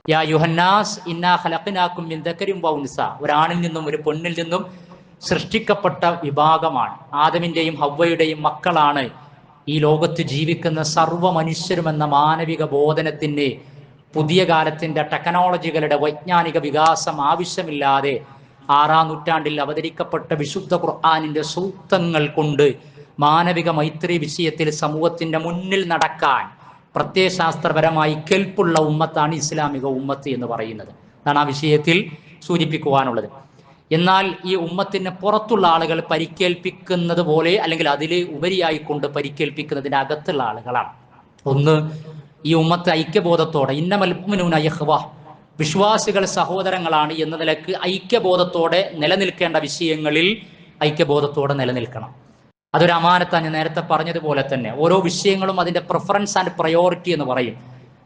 യാ യുഹന്നാസ് ഇന്നാ ഖലഖനാകും മിൻ ദക്കരിൻ വ ഉൻസ, ഒരാണിൽ നിന്നും ഒരു പെണ്ണിൽ നിന്നും സൃഷ്ടിക്കപ്പെട്ട വിഭാഗമാണ്. ആദമിൻ്റെയും ഹവ്വയുടെയും മക്കളാണ് ഈ ലോകത്ത് ജീവിക്കുന്ന സർവ്വ മനുഷ്യരുമെന്ന മാനവിക ബോധനത്തിന് പുതിയ കാലത്തിൻ്റെ ടെക്നോളജികളുടെ വൈജ്ഞാനിക വികാസം ആവശ്യമില്ലാതെ 6-ാം നൂറ്റാണ്ടിൽ അവതരിക്കപ്പെട്ട വിശുദ്ധ ഖുർആനിൻ്റെ സൂക്തങ്ങൾ കൊണ്ട് മാനവിക മൈത്രി വിഷയത്തിൽ സമൂഹത്തിൻ്റെ മുന്നിൽ നടക്കാൻ പ്രത്യയശാസ്ത്രപരമായി കെൽപ്പുള്ള ഉമ്മത്താണ് ഇസ്ലാമിക ഉമ്മത്ത് എന്ന് പറയുന്നത്. അതാണ് ആ വിഷയത്തിൽ സൂചിപ്പിക്കുവാനുള്ളത്. എന്നാൽ ഈ ഉമ്മത്തിന് പുറത്തുള്ള ആളുകൾ പരിക്കേൽപ്പിക്കുന്നത് പോലെ അല്ലെങ്കിൽ അതിൽ ഉപരിയായിക്കൊണ്ട് പരിക്കേൽപ്പിക്കുന്നതിൻ്റെ അകത്തുള്ള ആളുകളാണ്. ഒന്ന്, ഈ ഉമ്മത്ത് ഐക്യബോധത്തോടെ ഇന്നമൽ മുഅ്മിനൂന ഇഖ്വ, വിശ്വാസികൾ സഹോദരങ്ങളാണ് എന്ന നിലക്ക് ഐക്യബോധത്തോടെ നിലനിൽക്കേണ്ട വിഷയങ്ങളിൽ ഐക്യബോധത്തോടെ നിലനിൽക്കണം. അതൊരു അമാനത്താണ്. ഞാൻ നേരത്തെ പറഞ്ഞതുപോലെ തന്നെ ഓരോ വിഷയങ്ങളും അതിൻ്റെ പ്രിഫറൻസ് ആൻഡ് പ്രയോറിറ്റി എന്ന് പറയും.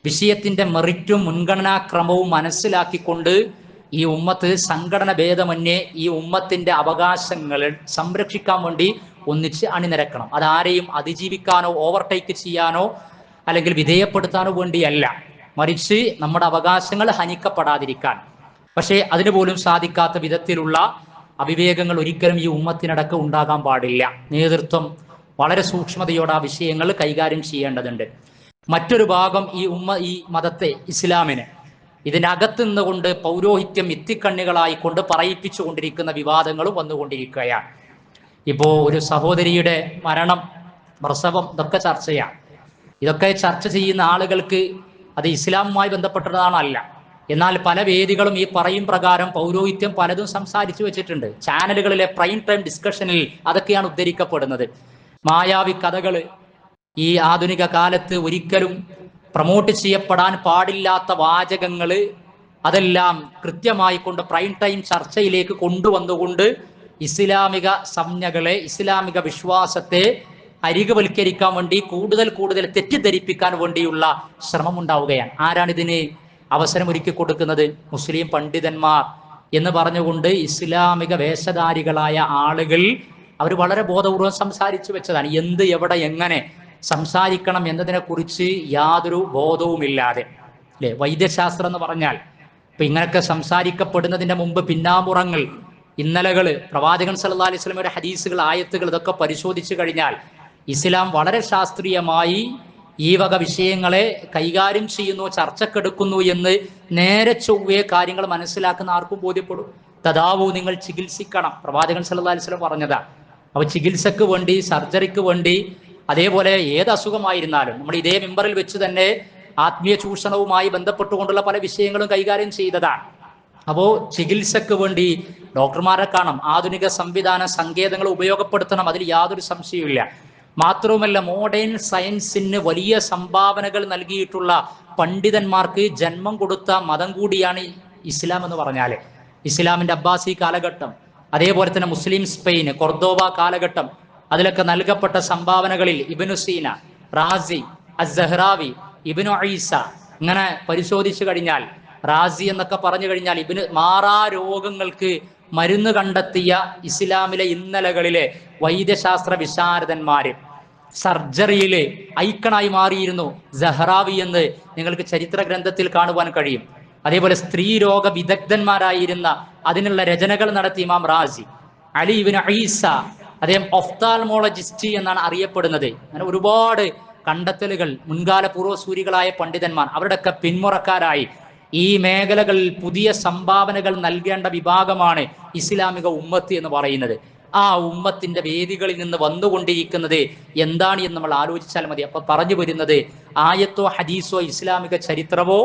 വിഷയത്തിൻ്റെ മെറിറ്റും മുൻഗണനാക്രമവും മനസ്സിലാക്കിക്കൊണ്ട് ഈ ഉമ്മത്ത് സംഘടന ഭേദമന്യേ ഈ ഉമ്മത്തിൻ്റെ അവകാശങ്ങൾ സംരക്ഷിക്കാൻ വേണ്ടി ഒന്നിച്ച് അണിനിരക്കണം. അതാരെയും അതിജീവിക്കാനോ ഓവർടേക്ക് ചെയ്യാനോ അല്ലെങ്കിൽ വിധേയപ്പെടുത്താനോ വേണ്ടിയല്ല, മറിച്ച് നമ്മുടെ അവകാശങ്ങൾ ഹനിക്കപ്പെടാതിരിക്കാൻ. പക്ഷേ അതിന് പോലും സാധിക്കാത്ത വിധത്തിലുള്ള അവിവേകങ്ങൾ ഒരിക്കലും ഈ ഉമ്മത്തിനടക്ക് ഉണ്ടാകാൻ പാടില്ല. നേതൃത്വം വളരെ സൂക്ഷ്മതയോടെ ആ വിഷയങ്ങൾ കൈകാര്യം ചെയ്യേണ്ടതുണ്ട്. മറ്റൊരു ഭാഗം ഈ മതത്തെ, ഇസ്ലാമിനെ ഇതിനകത്ത് നിന്നുകൊണ്ട് പൗരോഹിത്യം ഇത്തിക്കണ്ണികളായിക്കൊണ്ട് പറയിപ്പിച്ചു കൊണ്ടിരിക്കുന്ന വിവാദങ്ങളും വന്നുകൊണ്ടിരിക്കുകയാണ്. ഇപ്പോൾ ഒരു സഹോദരിയുടെ മരണം, പ്രസവം, ഇതൊക്കെ ചർച്ചയാണ്. ഇതൊക്കെ ചർച്ച ചെയ്യുന്ന ആളുകൾക്ക് അത് ഇസ്ലാമുമായി ബന്ധപ്പെട്ടതാണല്ല. എന്നാൽ പല വേദികളും ഈ പറയും പ്രകാരം പൗരോഹിത്യം പലതും സംസാരിച്ചു വെച്ചിട്ടുണ്ട്. ചാനലുകളിലെ പ്രൈം ടൈം ഡിസ്കഷനിൽ അതൊക്കെയാണ് ഉദ്ധരിക്കപ്പെടുന്നത്. മായാവി കഥകൾ ഈ ആധുനിക കാലത്ത് ഒരിക്കലും പ്രൊമോട്ട് ചെയ്യപ്പെടാൻ പാടില്ലാത്ത വാചകങ്ങൾ അതെല്ലാം കൃത്യമായി കൊണ്ട് പ്രൈം ടൈം ചർച്ചയിലേക്ക് കൊണ്ടുവന്നുകൊണ്ട് ഇസ്ലാമിക സംജ്ഞകളെ, ഇസ്ലാമിക വിശ്വാസത്തെ അരികവൽക്കരിക്കാൻ വേണ്ടി കൂടുതൽ തെറ്റിദ്ധരിപ്പിക്കാൻ വേണ്ടിയുള്ള ശ്രമം ഉണ്ടാവുകയാണ്. ആരാണിതിന് അവസരം ഒരുക്കി കൊടുക്കുന്നത്? മുസ്ലിം പണ്ഡിതന്മാർ എന്ന് പറഞ്ഞുകൊണ്ട് ഇസ്ലാമിക വേഷധാരികളായ ആളുകൾ അവർ വളരെ ബോധപൂർവം സംസാരിച്ചു വെച്ചതാണ്. എന്ത്, എവിടെ, എങ്ങനെ സംസാരിക്കണം എന്നതിനെക്കുറിച്ച് യാതൊരു ബോധവുമില്ലാതെ, അല്ലേ? വൈദ്യശാസ്ത്രം എന്ന് പറഞ്ഞാൽ ഇപ്പൊ ഇങ്ങനെയൊക്കെ സംസാരിക്കപ്പെടുന്നതിന്റെ മുമ്പ് പിന്നാമ്പുറങ്ങൾ, ഇന്നലകള്, പ്രവാചകൻ സല്ലല്ലാഹു അലൈഹി വസല്ലമയുടെ ഹദീസുകൾ, ആയത്തുകൾ, ഇതൊക്കെ പരിശോധിച്ചു കഴിഞ്ഞാൽ ഇസ്ലാം വളരെ ശാസ്ത്രീയമായി ഈ വക വിഷയങ്ങളെ കൈകാര്യം ചെയ്യുന്നു, ചർച്ചക്കെടുക്കുന്നു എന്ന് നേരെ ചൊവ്വേ കാര്യങ്ങൾ മനസ്സിലാക്കുന്ന ആർക്കും ബോധ്യപ്പെടും. തദാവു, നിങ്ങൾ ചികിത്സിക്കണം, പ്രവാചകൻ സല്ലല്ലാഹു അലൈഹി വസല്ലം പറഞ്ഞതാ. അപ്പൊ ചികിത്സക്ക് വേണ്ടി, സർജറിക്ക് വേണ്ടി, അതേപോലെ ഏത് അസുഖമായിരുന്നാലും നമ്മൾ ഇതേ മെമ്പറിൽ വെച്ച് തന്നെ ആത്മീയ ചൂഷണവുമായി ബന്ധപ്പെട്ടുകൊണ്ടുള്ള പല വിഷയങ്ങളും കൈകാര്യം ചെയ്തതാണ്. അപ്പോൾ ചികിത്സക്ക് വേണ്ടി ഡോക്ടർമാരെ കാണണം, ആധുനിക സംവിധാന സങ്കേതങ്ങൾ ഉപയോഗപ്പെടുത്തണം, അതിൽ യാതൊരു സംശയവുമില്ല. മാത്രവുമല്ല, മോഡേൺ സയൻസിന് വലിയ സംഭാവനകൾ നൽകിയിട്ടുള്ള പണ്ഡിതന്മാർക്ക് ജന്മം കൊടുത്ത മതം കൂടിയാണ് ഇസ്ലാം എന്ന് പറഞ്ഞാൽ. ഇസ്ലാമിൻ്റെ അബ്ബാസി കാലഘട്ടം, അതേപോലെ തന്നെ മുസ്ലിം സ്പെയിൻ, കൊർദോവ കാലഘട്ടം, അതിലൊക്കെ നൽകപ്പെട്ട സംഭാവനകളിൽ ഇബ്നു സീന, റാസി, അസ്സഹ്റാവി, ഇബ്നു ഈസ, ഇങ്ങനെ പരിശോധിച്ചു കഴിഞ്ഞാൽ, റാസി എന്നൊക്കെ പറഞ്ഞു കഴിഞ്ഞാൽ മാറാ രോഗങ്ങൾക്ക് മരുന്ന് കണ്ടെത്തിയ ഇസ്ലാമിലെ ഇന്നലകളിലെ വൈദ്യശാസ്ത്ര വിശാരദന്മാര്, സർജറിയിലെ ഐക്കണായി മാറിയിരുന്നു സഹ്റാവി എന്ന് നിങ്ങൾക്ക് ചരിത്ര ഗ്രന്ഥത്തിൽ കാണുവാൻ കഴിയും. അതേപോലെ സ്ത്രീ രോഗ വിദഗ്ധന്മാരായിരുന്ന അതിനുള്ള രചനകൾ നടത്തിയ ഇമാം റാസി, അലി ഇബ്നു ഈസ, അദ്ദേഹം ഒഫ്താൽമോളജിസ്റ്റ് എന്നാണ് അറിയപ്പെടുന്നത്. അങ്ങനെ ഒരുപാട് കണ്ടെത്തലുകൾ മുൻകാല പൂർവ്വസൂരികളായ പണ്ഡിതന്മാർ, അവരുടെയൊക്കെ പിന്മുറക്കാരായി ഈ മേഖലകളിൽ പുതിയ സംഭാവനകൾ നൽകേണ്ട വിഭാഗമാണ് ഇസ്ലാമിക ഉമ്മത്ത് എന്ന് പറയുന്നത്. ആ ഉമ്മത്തിന്റെ വേദികളിൽ നിന്ന് വന്നുകൊണ്ടിരിക്കുന്നത് എന്താണ് എന്ന് നമ്മൾ ആലോചിച്ചാൽ മതി. അപ്പൊ പറഞ്ഞു വരുന്നത് ആയത്തോ ഹദീസോ ഇസ്ലാമിക ചരിത്രമോ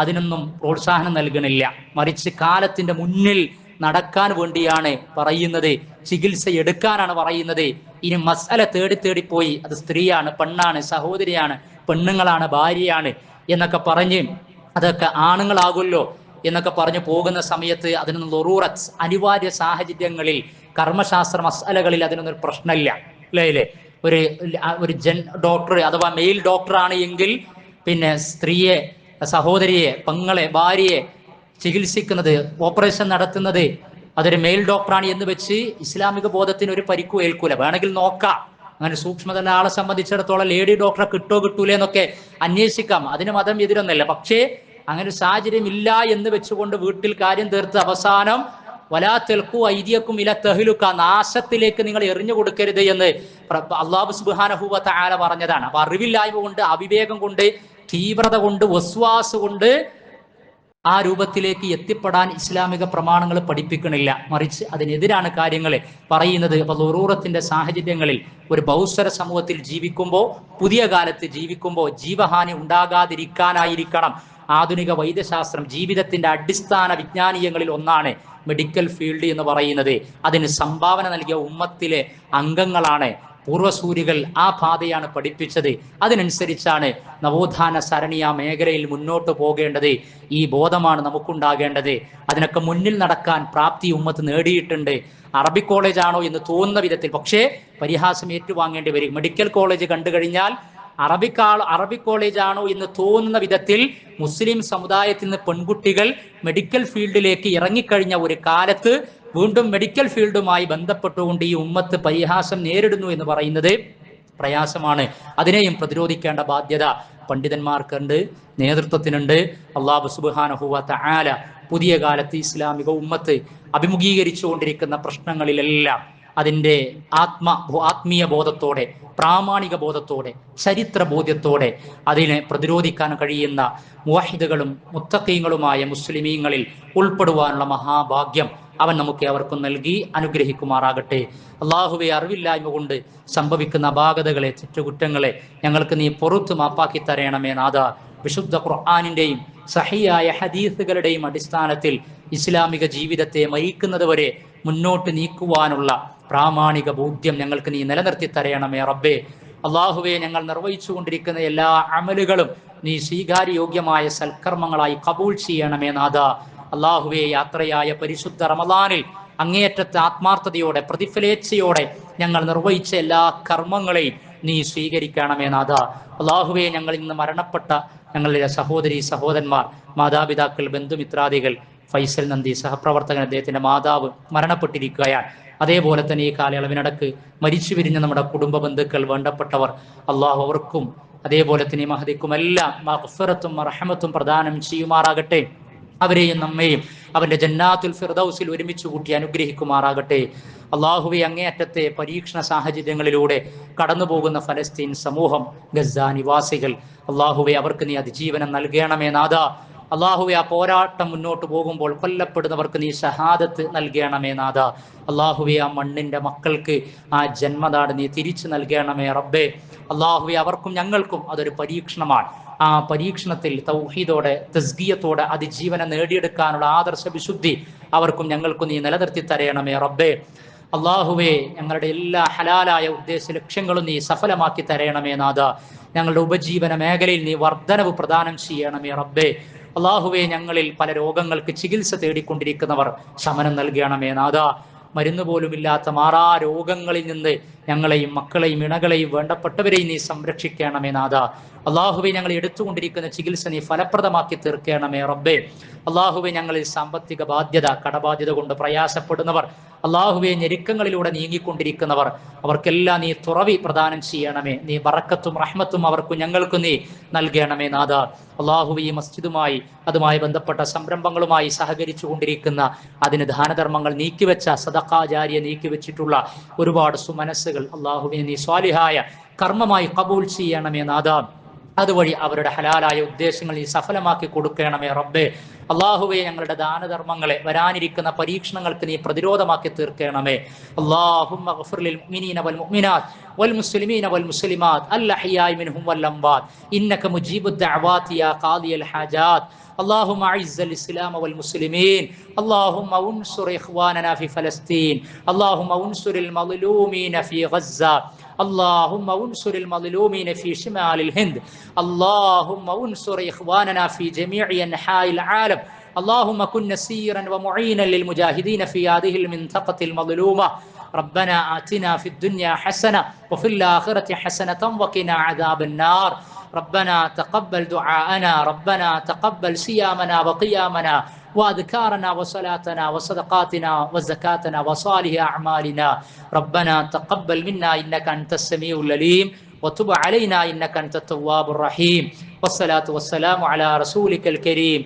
അതിനൊന്നും പ്രോത്സാഹനം നൽകണില്ല. മറിച്ച് കാലത്തിന്റെ മുന്നിൽ നടക്കാൻ വേണ്ടിയാണ് പറയുന്നത്, ചികിത്സ എടുക്കാനാണ് പറയുന്നത്. ഇനി മസ്അല തേടി തേടിപ്പോയി അത് സ്ത്രീയാണ്, പെണ്ണാണ്, സഹോദരിയാണ്, പെണ്ണുങ്ങളാണ്, ഭാര്യയാണ് എന്നൊക്കെ പറഞ്ഞ് അതൊക്കെ ആണുങ്ങളാകുമല്ലോ എന്നൊക്കെ പറഞ്ഞു പോകുന്ന സമയത്ത് അതിനൊന്നും ലൊറൂറത്ത് അനിവാര്യ സാഹചര്യങ്ങളിൽ കർമ്മശാസ്ത്ര മസ്അലകളിൽ അതിനൊന്നും പ്രശ്നമില്ല. അല്ലേ? ഒരു ഒരു ഡോക്ടർ അഥവാ മെയിൽ ഡോക്ടറാണ് എങ്കിൽ പിന്നെ സ്ത്രീയെ, സഹോദരിയെ, പെങ്ങളെ, ഭാര്യയെ ചികിത്സിക്കുന്നത്, ഓപ്പറേഷൻ നടത്തുന്നത് അതൊരു മെയിൽ ഡോക്ടറാണ് എന്ന് വെച്ച് ഇസ്ലാമിക ബോധത്തിന് ഒരു പരിക്കു ഏൽക്കൂല. വേണമെങ്കിൽ നോക്കാം, അങ്ങനെ സൂക്ഷ്മതല ആളെ സംബന്ധിച്ചിടത്തോളം ലേഡി ഡോക്ടറെ കിട്ടൂലേ എന്നൊക്കെ അന്വേഷിക്കാം. അതിന് മതം എതിരൊന്നല്ല. പക്ഷേ അങ്ങനെ ഒരു സാഹചര്യം ഇല്ല എന്ന് വെച്ചുകൊണ്ട് വീട്ടിൽ കാര്യം തീർത്ത് അവസാനം വലാ തെൽക്കു ഐദിയക്കും ഇല തഹ്ലുക, നാശത്തിലേക്ക് നിങ്ങൾ എറിഞ്ഞു കൊടുക്കരുത് എന്ന് അല്ലാഹു സുബ്ഹാനഹു വ തആല പറഞ്ഞതാണ്. അപ്പൊ അറിവില്ലായ്മ കൊണ്ട്, അവിവേകം കൊണ്ട്, തീവ്രത കൊണ്ട്, വസ്വാസ് കൊണ്ട് ആ രൂപത്തിലേക്ക് എത്തിപ്പെടാൻ ഇസ്ലാമിക പ്രമാണങ്ങൾ പഠിപ്പിക്കണില്ല. മറിച്ച് അതിനെതിരാണ് കാര്യങ്ങൾ പറയുന്നത്. അപ്പൊ ലൊറൂറത്തിന്റെ സാഹചര്യങ്ങളിൽ ഒരു ബഹുസ്വര സമൂഹത്തിൽ ജീവിക്കുമ്പോൾ, പുതിയ കാലത്ത് ജീവിക്കുമ്പോൾ ജീവഹാനി ഉണ്ടാകാതിരിക്കാനായിരിക്കണം ആധുനിക വൈദ്യശാസ്ത്രം. ജീവിതത്തിന്റെ അടിസ്ഥാന വിജ്ഞാനീയങ്ങളിൽ ഒന്നാണ് മെഡിക്കൽ ഫീൽഡ് എന്ന് പറയുന്നത്. അതിന് സംഭാവന നൽകിയ ഉമ്മത്തിലെ അംഗങ്ങളാണ് പൂർവസൂരികൾ. ആ പാതയാണ് പഠിപ്പിച്ചത്. അതിനനുസരിച്ചാണ് നവോത്ഥാന സരണി ആ മേഖലയിൽ മുന്നോട്ട് പോകേണ്ടത്. ഈ ബോധമാണ് നമുക്കുണ്ടാകേണ്ടത്. അതിനൊക്കെ മുന്നിൽ നടക്കാൻ പ്രാപ്തി ഉമ്മത്ത് നേടിയിട്ടുണ്ട്. അറബിക് കോളേജ് ആണോ എന്ന് തോന്നുന്ന വിധത്തിൽ, പക്ഷേ പരിഹാസം ഏറ്റുവാങ്ങേണ്ടി വരും. മെഡിക്കൽ കോളേജ് കണ്ടു കഴിഞ്ഞാൽ അറബിക് കോളേജ് ആണോ എന്ന് തോന്നുന്ന വിധത്തിൽ മുസ്ലിം സമുദായത്തിൽ നിന്ന് പെൺകുട്ടികൾ മെഡിക്കൽ ഫീൽഡിലേക്ക് ഇറങ്ങിക്കഴിഞ്ഞ ഒരു കാലത്ത് വീണ്ടും മെഡിക്കൽ ഫീൽഡുമായി ബന്ധപ്പെട്ടുകൊണ്ട് ഈ ഉമ്മത്ത് പരിഹാസം നേരിടുന്നു എന്ന് പറയുന്നത് പ്രയാസമാണ്. അതിനെയും പ്രതിരോധിക്കേണ്ട ബാധ്യത പണ്ഡിതന്മാർക്കുണ്ട്, നേതൃത്വത്തിനുണ്ട്. അല്ലാഹു സുബ്ഹാനഹു വ തആല പുതിയ കാലത്ത് ഇസ്ലാമിക ഉമ്മത്ത് അഭിമുഖീകരിച്ചുകൊണ്ടിരിക്കുന്ന പ്രശ്നങ്ങളിലെല്ലാം അതിൻ്റെ ആത്മീയ ബോധത്തോടെ, പ്രാമാണിക ബോധത്തോടെ, ചരിത്ര ബോധ്യത്തോടെ അതിനെ പ്രതിരോധിക്കാൻ കഴിയുന്ന മുവഹിദുകളും മുത്തഖീങ്ങളുമായ മുസ്ലിമീങ്ങളിൽ ഉൾപ്പെടുവാനുള്ള മഹാഭാഗ്യം അവൻ നമുക്ക് അവർക്കും നൽകി അനുഗ്രഹിക്കുമാറാകട്ടെ. അള്ളാഹുവെ, അറിവില്ലായ്മ കൊണ്ട് സംഭവിക്കുന്ന അപാകതകളെ, തെറ്റുകുറ്റങ്ങളെ ഞങ്ങൾക്ക് നീ പുറത്തു മാപ്പാക്കി തരണമേ നാഥ. വിശുദ്ധ ഖുർആനിന്റെയും സഹിയായ ഹദീസുകളുടെയും അടിസ്ഥാനത്തിൽ ഇസ്ലാമിക ജീവിതത്തെ മരിക്കുന്നത് വരെ മുന്നോട്ട് നീക്കുവാനുള്ള പ്രാമാണിക ബോധ്യം ഞങ്ങൾക്ക് നീ നിലനിർത്തി തരയണമേ റബ്ബേ. അള്ളാഹുവെ, ഞങ്ങൾ നിർവഹിച്ചു കൊണ്ടിരിക്കുന്ന എല്ലാ അമലുകളും നീ സ്വീകാര്യോഗ്യമായ സൽക്കർമ്മങ്ങളായി കബൂൽ ചെയ്യണമേ നാഥ. അള്ളാഹുവെ, യാത്രയായ പരിശുദ്ധ റമദാനിൽ അങ്ങേയറ്റത്തെ ആത്മാർത്ഥതയോടെ, പ്രതിഫലേച്ഛയോടെ ഞങ്ങൾ നിർവഹിച്ച എല്ലാ കർമ്മങ്ങളെയും നീ സ്വീകരിക്കണമേ നാഥ. അള്ളാഹുവെ, ഞങ്ങൾ ഇന്ന് മരണപ്പെട്ട ഞങ്ങളുടെ സഹോദരി സഹോദരന്മാർ, മാതാപിതാക്കൾ, ബന്ധുമിത്രാദികൾ, ഫൈസൽ നന്ദി സഹപ്രവർത്തകൻ, അദ്ദേഹത്തിന്റെ മാതാവ് മരണപ്പെട്ടിരിക്കുകയാണ്. അതേപോലെ തന്നെ ഈ കാലയളവിനടക്ക് മരിച്ചു പിരിഞ്ഞ നമ്മുടെ കുടുംബ ബന്ധുക്കൾ, വേണ്ടപ്പെട്ടവർ, അള്ളാഹു അവർക്കും അതേപോലെ തന്നെ മഹദിക്കുമെല്ലാം മഗ്ഫിറത്തും റഹ്മത്തും പ്രദാനം ചെയ്യുമാറാകട്ടെ. അവരെയും നമ്മെയും അവന്റെ ജന്നാത്തുൽ ഫിർദൗസിൽ ഒരുമിച്ച് കൂട്ടി അനുഗ്രഹിക്കുമാറാകട്ടെ. അള്ളാഹുവെ, അങ്ങേയറ്റത്തെ പരീക്ഷണ സാഹചര്യങ്ങളിലൂടെ കടന്നു പോകുന്ന ഫലസ്തീൻ സമൂഹം, ഗസ നിവാസികൾ, അള്ളാഹുവെ, അവർക്ക് നീ അതിജീവനം നൽകണമേ നാഥ. അള്ളാഹുവെ, ആ പോരാട്ടം മുന്നോട്ട് പോകുമ്പോൾ കൊല്ലപ്പെടുന്നവർക്ക് നീ ഷഹാദത്ത് നൽകണമേ നാഥ. അള്ളാഹുവെ, ആ മണ്ണിന്റെ മക്കൾക്ക് ആ ജന്മനാട് നീ തിരിച്ചു നൽകണമേ റബ്ബേ. അള്ളാഹുവെ, അവർക്കും ഞങ്ങൾക്കും അതൊരു പരീക്ഷണമാണ്. ആ പരീക്ഷണത്തിൽ തൗഹീദോടെ, തസ്കിയത്തോടെ അതിജീവനം നേടിയെടുക്കാനുള്ള ആദർശ വിശുദ്ധി അവർക്കും ഞങ്ങൾക്കും നീ നിലനിർത്തി തരയണമേ റബ്ബേ. അള്ളാഹുവെ, ഞങ്ങളുടെ എല്ലാ ഹലാലായ ഉദ്ദേശ ലക്ഷ്യങ്ങളും നീ സഫലമാക്കി തരയണമേ നാഥ. ഞങ്ങളുടെ ഉപജീവന മേഖലയിൽ നീ വർധനവ് പ്രദാനം ചെയ്യണമേ റബ്ബേ. അള്ളാഹുവെ, ഞങ്ങളിൽ പല രോഗങ്ങൾക്ക് ചികിത്സ തേടിക്കൊണ്ടിരിക്കുന്നവർ ശമനം നൽകണമേ നാഥ. മരുന്ന് പോലുമില്ലാത്ത മാറാ രോഗങ്ങളിൽ നിന്ന് ഞങ്ങളെയും മക്കളെയും ഇണകളെയും വേണ്ടപ്പെട്ടവരെയും നീ സംരക്ഷിക്കണമേ നാഥ. അള്ളാഹുവെ, ഞങ്ങൾ എടുത്തുകൊണ്ടിരിക്കുന്ന ചികിത്സ നീ ഫലപ്രദമാക്കി തീർക്കണമേ റബ്ബേ. അള്ളാഹുവെ, ഞങ്ങളിൽ സാമ്പത്തിക ബാധ്യത, കടബാധ്യത കൊണ്ട് പ്രയാസപ്പെടുന്നവർ, അള്ളാഹുവെ, ഞെരുക്കങ്ങളിലൂടെ നീങ്ങിക്കൊണ്ടിരിക്കുന്നവർ, അവർക്കെല്ലാം നീ തുറവി പ്രദാനം ചെയ്യണമേ. നീ ബറക്കത്തും റഹ്മത്തും അവർക്കും ഞങ്ങൾക്കും നീ നൽകണമേ നാഥ. അള്ളാഹുവെ, ഈ മസ്ജിദുമായി അതുമായി ബന്ധപ്പെട്ട സംരംഭങ്ങളുമായി സഹകരിച്ചു കൊണ്ടിരിക്കുന്ന, അതിന് ദാനധർമ്മങ്ങൾ നീക്കിവെച്ച, സദഖാജാരിയ നീക്കിവെച്ചിട്ടുള്ള ഒരുപാട് സുമനസ്സുകൾ അള്ളാഹുവെ നീ സ്വാലിഹായ കർമ്മമായി കബൂൽ ചെയ്യണമേ നാഥ. അതുവഴി അവരുടെ ഹലാലായ ഉദ്ദേശങ്ങൾ നീ സഫലമാക്കി കൊടുക്കണമേ റബ്ബേ. അള്ളാഹുവേ ഞങ്ങളുടെ ദാനധർമ്മങ്ങളെ വരാനിരിക്കുന്ന പരീക്ഷണങ്ങൾക്ക് നീ പ്രതിരോധമാക്കി തീർക്കണമേ. അല്ലാഹുമ്മ ഗ്ഫിർ ലിൽ മുഅ്മിനീന വൽ മുഅ്മിനാത്ത് വൽ മുസ്ലിമീന വൽ മുസ്ലിമാത്ത് അൽ അഹ്യാഇ മിൻഹും വൽ അംവാത്ത് ഇന്നക മുജീബുദ് ദഅവാതി യാ ഖാദിയൽ ഹാജാത്ത്. اللهم اعز الاسلام والمسلمين. اللهم انصر اخواننا في فلسطين. اللهم انصر المظلومين في غزة. اللهم انصر المظلومين في شمال الهند. اللهم انصر اخواننا في جميع انحاء العالم. اللهم كن نسيرا ومعينا للمجاهدين في هذه المنطقة المظلومة. ربنا آتنا في الدنيا حسنة وفي الآخرة حسنة وقنا عذاب النار. ربنا تقبل دعاءنا. ربنا تقبل صيامنا وقيامنا وأذكارنا وصلاتنا وصدقاتنا وزكاتنا وصالح أعمالنا. ربنا تقبل منا إنك أنت السميع العليم وتب علينا إنك أنت التواب الرحيم. والصلاة والسلام على رسولك الكريم